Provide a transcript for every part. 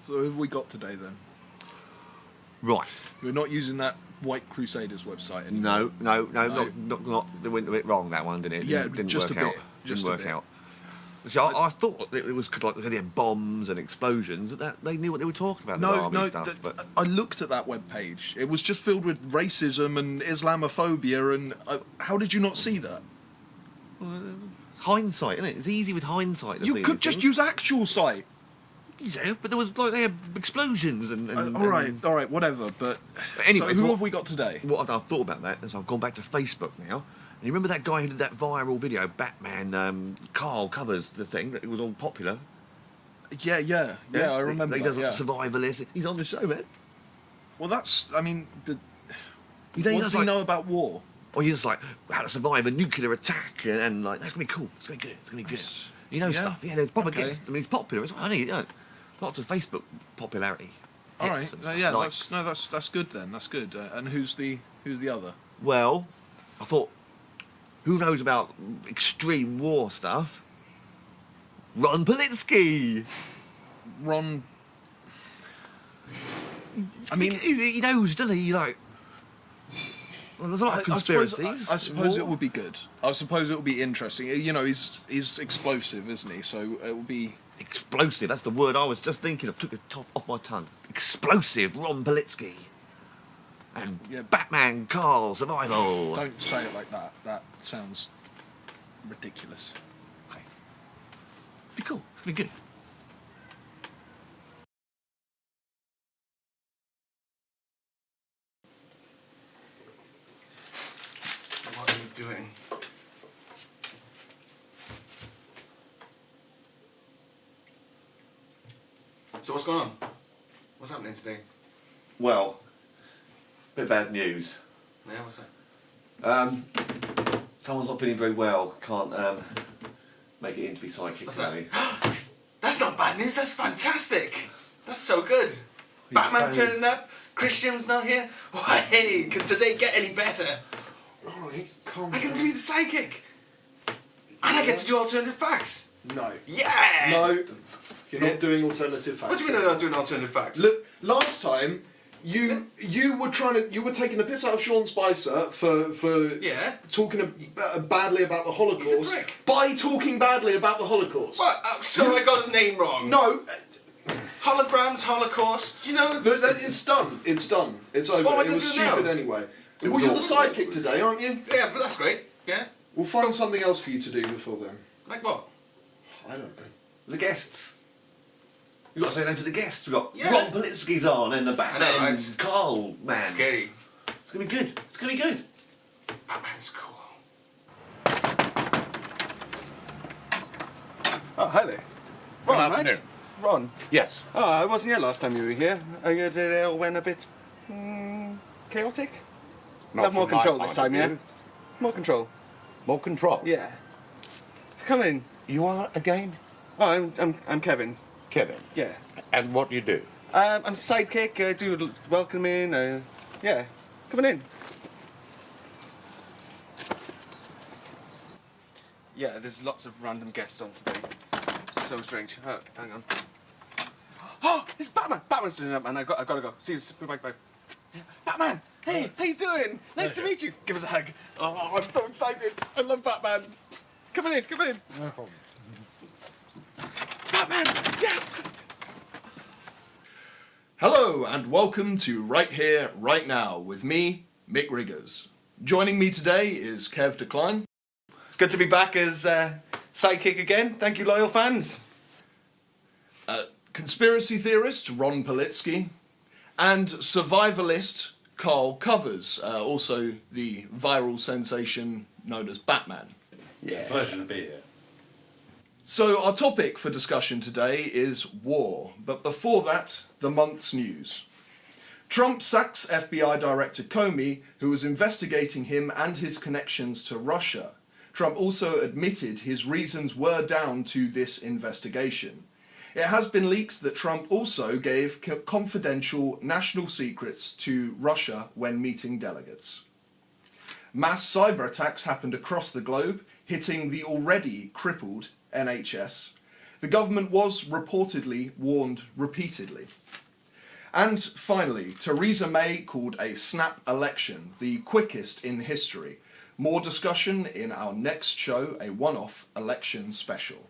So who have we got today then? Right. We're not using that White Crusaders website anymore. No. Not. They went a bit wrong, that one, didn't it? Yeah, didn't just work a bit. out. Just didn't a work bit. out. So I thought that it was like they had bombs and explosions. That they knew what they were talking about. The army stuff. But I looked at that webpage. It was just filled with racism and Islamophobia, and how did you not see that? hindsight, isn't it? It's easy with hindsight. To You see could these just things. use actual sight. Yeah, but there was like they had explosions and All right, whatever. But anyway, so who have we got today? What I've thought about that is I've gone back to Facebook now. And you remember that guy who did that viral video, Batman? Karl covers the thing that it was all popular. Yeah, I remember. He does that, survivalist. He's on the show, man. Well, that's. I mean, what He does he know about war? Or he's just like how to survive a nuclear attack, and like that's gonna be cool. It's gonna be good. It's gonna be good. You know stuff. Yeah, there's proper Okay. guests. I mean, he's popular as well. You know, lots of Facebook popularity. All right. Hits and stuff, Yeah. likes. That's good then. That's good. And who's the other? Well, I thought, who knows about extreme war stuff? Ron Politsky. Ron. I mean, he knows, doesn't he? Like, well, there's a lot of conspiracies. I suppose it would be good. I suppose it would be interesting. You know, he's explosive, isn't he? So it would be Explosive. That's the word I was just thinking of. Took the top off my tongue. Explosive. Ron Politsky. And Batman, Karl, survival. Don't say it like that. That sounds ridiculous. Okay. Be cool. It's gonna be good. What are you doing? So what's going on? What's happening today? Well, bit of bad news. Yeah, what's that? Someone's not feeling very well. Can't make it in to be psychic What's that? today. That's not bad news, that's fantastic! That's so good! Batman's turning up, Krishian's not here. Oh, hey, can today get any better? Alright, calm I get to be the sidekick! And I get to do alternative facts! No. Yeah! No. You're not doing alternative facts. What do you mean I'm not doing alternative facts? Look, last time you were taking the piss out of Sean Spicer for Yeah? talking badly about the Holocaust. He's a prick. By talking badly about the Holocaust. What? So I got the name wrong? No. Holograms, Holocaust, you know? It's done. It's done. It's over. What am I It gonna was do now? stupid anyway. Well, you're the sidekick today, aren't you? Yeah, but that's great. Yeah? We'll find something else for you to do before then. Like what? I don't know. The guests. You've got to say hello to the guests. We've got Yeah. Ron Politsky's on and the Batman, I know, right? Karl, man. It's scary. It's going to be good. It's going to be good. Batman's cool. Oh, hi there. Ron, Good right? afternoon. Ron. Yes. Oh, I wasn't here last time you were here. It all went a bit chaotic. Not Have more from my control point this of time, yeah? view. More control. More control. Yeah. Come in. You are again? Oh, I'm Kevin. Kevin. Yeah. And what do you do? I'm sidekick. I do welcoming. Yeah. Coming in. Yeah, there's lots of random guests on today. So strange. Oh, hang on. Oh, it's Batman! Batman's doing up, man. I gotta go. See you. Bye. Yeah. Batman! Hey, how you doing? Nice to meet you. Give us a hug. Oh, I'm so excited. I love Batman. Come in. No problem. Batman! Yes! Hello and welcome to Right Here, Right Now with me, Mick Riggers. Joining me today is Kev Decline. Good to be back as sidekick again. Thank you, loyal fans. Conspiracy theorist Ron Politsky, and survivalist Karl Covers, also the viral sensation known as Batman. It's a pleasure to be here. So our topic for discussion today is war, but before that, the month's news. Trump sacks FBI Director Comey, who was investigating him and his connections to Russia. Trump also admitted his reasons were down to this investigation. It has been leaked that Trump also gave confidential national secrets to Russia when meeting delegates. Mass cyber attacks happened across the globe, hitting the already crippled NHS. The government was reportedly warned repeatedly. And finally, Theresa May called a snap election the quickest in history. More discussion in our next show, a one-off election special.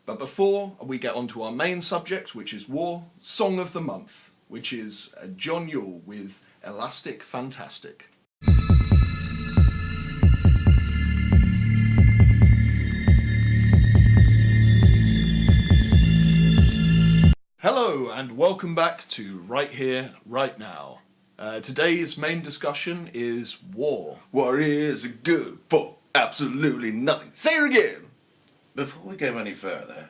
But before we get on to our main subject, which is war, Song of the Month, which is Jon Youell with Elastic Fantastic. Hello and welcome back to Right Here, Right Now. Today's main discussion is war. War is good for absolutely nothing. Say it again. Before we go any further,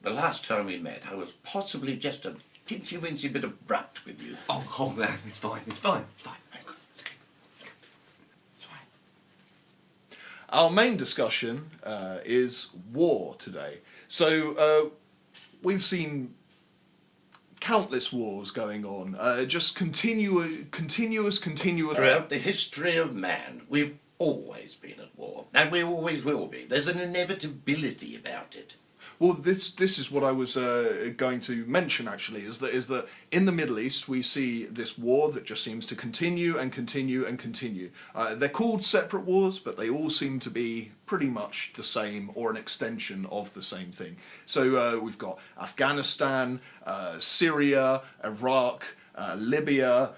the last time we met, I was possibly just a tinsy-wincy bit abrupt with you. Oh man, it's fine. It's fine. It's fine. It's fine. Our main discussion is war today. So we've seen countless wars going on, just continuous. Throughout the history of man, we've always been at war, and we always will be. There's an inevitability about it. Well, this is what I was going to mention actually, is that in the Middle East we see this war that just seems to continue and continue and continue. They're called separate wars, but they all seem to be pretty much the same or an extension of the same thing. So we've got Afghanistan, Syria, Iraq, Libya,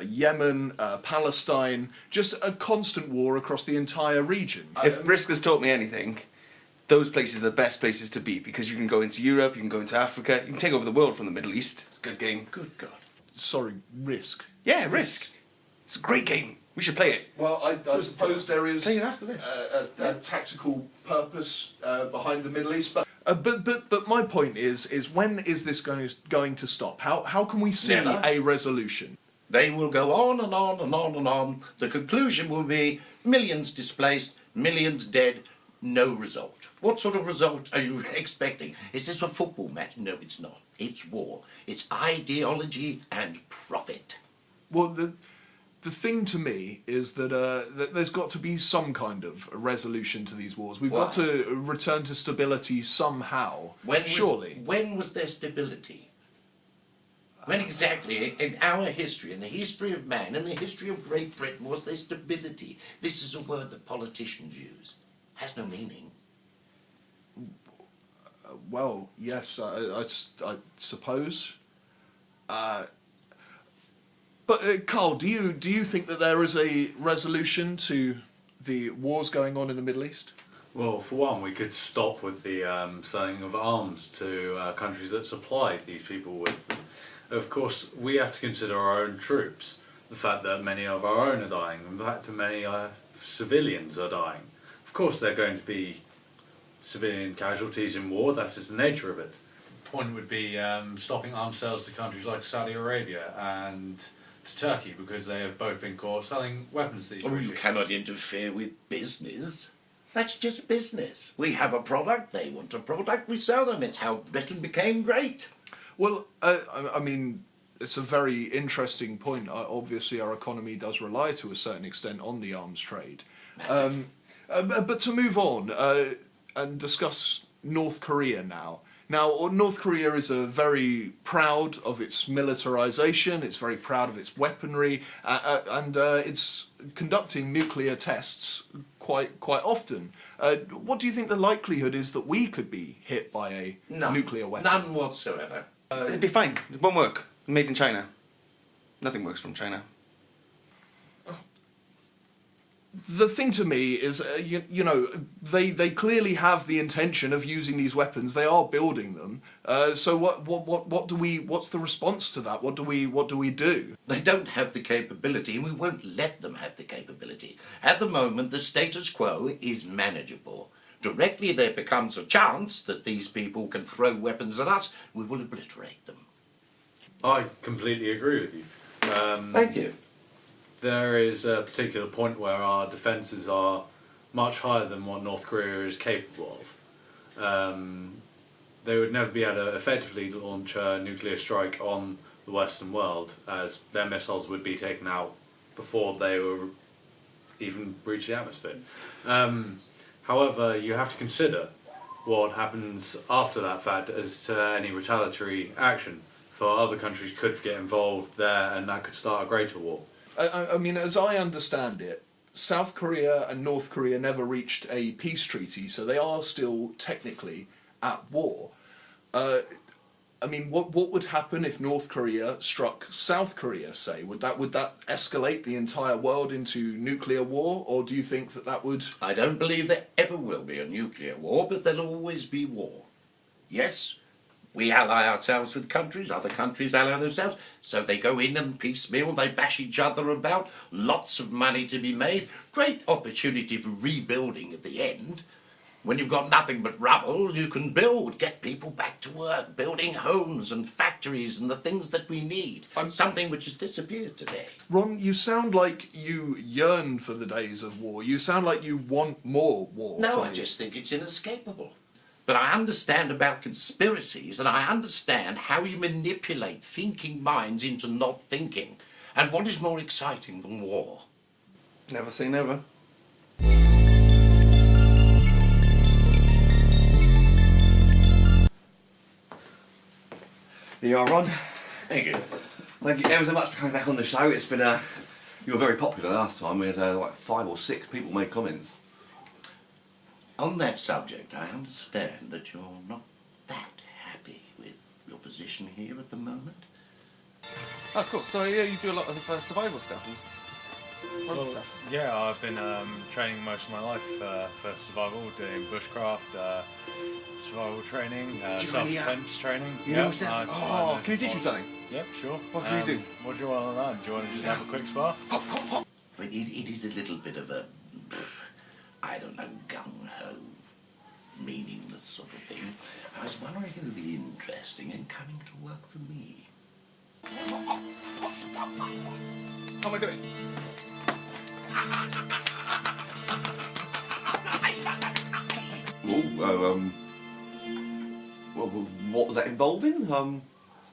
Yemen, Palestine, just a constant war across the entire region. If Risk has taught me anything, those places are the best places to be because you can go into Europe, you can go into Africa, you can take over the world from the Middle East. It's a good game. Good God. Sorry, Risk. Yeah, Risk. It's a great game. We should play it. Well, I suppose there is Play it after this. a tactical purpose behind the Middle East, but my point is when is this going to stop? How can we see Never. a resolution? They will go on and on and on and on. The conclusion will be millions displaced, millions dead, no result. What sort of result are you expecting? Is this a football match? No, it's not. It's war. It's ideology and profit. Well, the thing to me is that there's got to be some kind of resolution to these wars. We've got to return to stability somehow. Surely. When was there stability? When exactly in our history, in the history of man, in the history of Great Britain, was there stability? This is a word that politicians use. Has no meaning. Well, yes, I suppose. But Karl, do you think that there is a resolution to the wars going on in the Middle East? Well, for one, we could stop with the selling of arms to countries that supply these people with them. Of course, we have to consider our own troops, the fact that many of our own are dying, and the fact that many civilians are dying. Of course, there are going to be civilian casualties in war, that is the nature of it. The point would be stopping arms sales to countries like Saudi Arabia and to Turkey, because they have both been caught selling weapons to these Oh, you regimes. cannot interfere with business. That's just business. We have a product, they want a product, we sell them. It's how Britain became great. Well, I mean, it's a very interesting point. Obviously, our economy does rely to a certain extent on the arms trade. But to move on and discuss North Korea now. Now, North Korea is very proud of its militarization, it's very proud of its weaponry, and it's conducting nuclear tests quite often. What do you think the likelihood is that we could be hit by a nuclear weapon? None whatsoever. It'd be fine. It won't work. Made in China. Nothing works from China. The thing to me is, you know, they clearly have the intention of using these weapons. They are building them. So what do we? What's the response to that? What do we do? They don't have the capability, and we won't let them have the capability. At the moment, the status quo is manageable. Directly there becomes a chance that these people can throw weapons at us, we will obliterate them. I completely agree with you. Thank you. There is a particular point where our defences are much higher than what North Korea is capable of. They would never be able to effectively launch a nuclear strike on the Western world, as their missiles would be taken out before they were even reach the atmosphere. However, you have to consider what happens after that fact as to any retaliatory action. For other countries could get involved there, and that could start a greater war. I mean, as I understand it, South Korea and North Korea never reached a peace treaty, so they are still technically at war. I mean, what would happen if North Korea struck South Korea, say? Would that escalate the entire world into nuclear war, or do you think that would... I don't believe there ever will be a nuclear war, but there'll always be war. Yes, we ally ourselves with countries, other countries ally themselves, so they go in and piecemeal, they bash each other about, lots of money to be made, great opportunity for rebuilding at the end. When you've got nothing but rubble, you can build, get people back to work, building homes and factories and the things that we need. Something which has disappeared today. Ron, you sound like you yearn for the days of war. You sound like you want more war. No, I just think it's inescapable. But I understand about conspiracies, and I understand how you manipulate thinking minds into not thinking. And what is more exciting than war? Never say never. Here you are, Ron. Thank you. Thank you ever so much for coming back on the show. It's been you were very popular last time. We had like 5 or 6 people made comments. On that subject, I understand that you're not that happy with your position here at the moment. Oh, cool. So yeah, you do a lot of survival stuff and stuff. Yeah, I've been training most of my life for survival, doing bushcraft, survival training, self-defense training. You know what's can you teach me something? Yep, sure. What can you do? What do you want to learn? Do you want to just have a quick spar? But it is a little bit of a, I don't know, gung-ho, meaningless sort of thing. I was wondering if it would be interesting in coming to work for me. How am I doing? Well, what was that involving?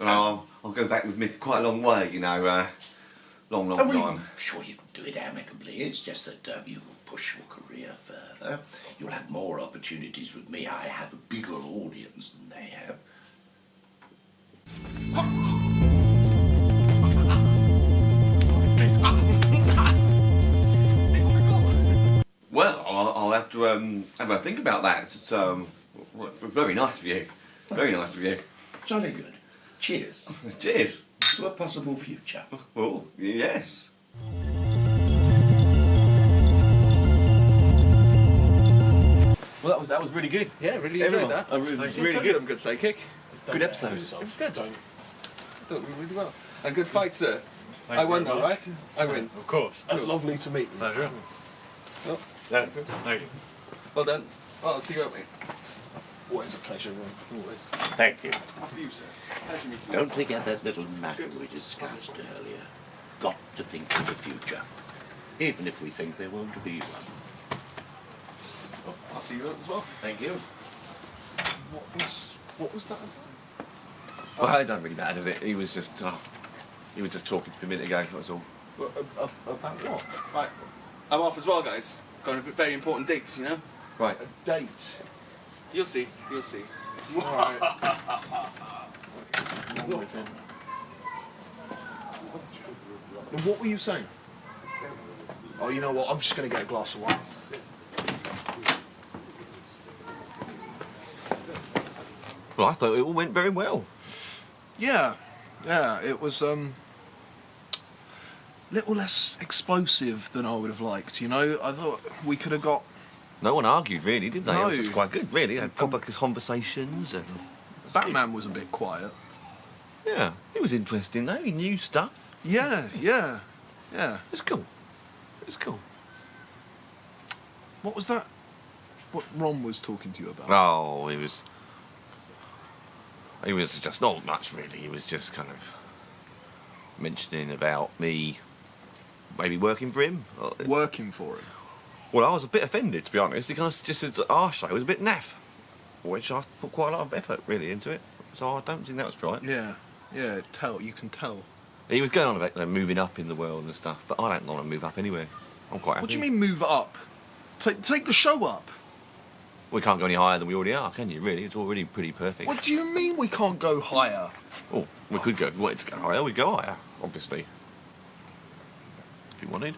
I'll go back with Mick quite a long way, you know, long time. I'm sure you can do it amicably. It's just that you will push your career further. You'll have more opportunities with me. I have a bigger audience than they have. Well, I'll have to have a think about that. It's very nice of you. Very nice of you. Jolly good. Cheers. Cheers. To a possible future. Oh, yes. Well, that was really good. Yeah, really enjoyed that. Really good. Good sidekick. Good episode. It was good. I thought we were really well. And good fight, sir. I won though, right? I win. Of course. Lovely to meet you. Pleasure. Oh, Thank you. well done. Well, I'll see you out, mate. Always a pleasure, Ron. Always. Thank you. After you, sir. Pleasure meeting you. Don't forget that little matter we discussed earlier. Got to think of the future. Even if we think there won't be one. Oh, I'll see you out as well. Thank you. What was that? Well, it doesn't really matter, does it? He was just talking to me a minute ago. That was all. About what? Right. I'm off as well, guys. Going to very important dates, you know? Right. A date. You'll see. You'll see. Alright. What were you saying? Oh, you know what? I'm just going to get a glass of wine. Well, I thought it all went very well. Yeah, it was little less explosive than I would have liked, you know? I thought we could have got... No one argued, really, did they? No. It was quite good, really. Had proper conversations and... Batman was a bit quiet. Yeah, it was interesting, though. He knew stuff. Yeah. It's cool. It's cool. What was that? What Ron was talking to you about? Oh, he was just not much, really. He was just kind of mentioning about me maybe working for him. Working for him? Well, I was a bit offended, to be honest. He kind of suggested that our show was a bit naff, which I put quite a lot of effort, really, into it. So I don't think that was right. Yeah, you can tell. He was going on about moving up in the world and stuff, but I don't want to move up anyway. I'm quite happy. What do you mean move up? Take the show up. We can't go any higher than we already are, can you, really? It's already pretty perfect. What do you mean we can't go higher? Oh, we could go, if we wanted to go higher, we'd go higher, obviously. If you wanted.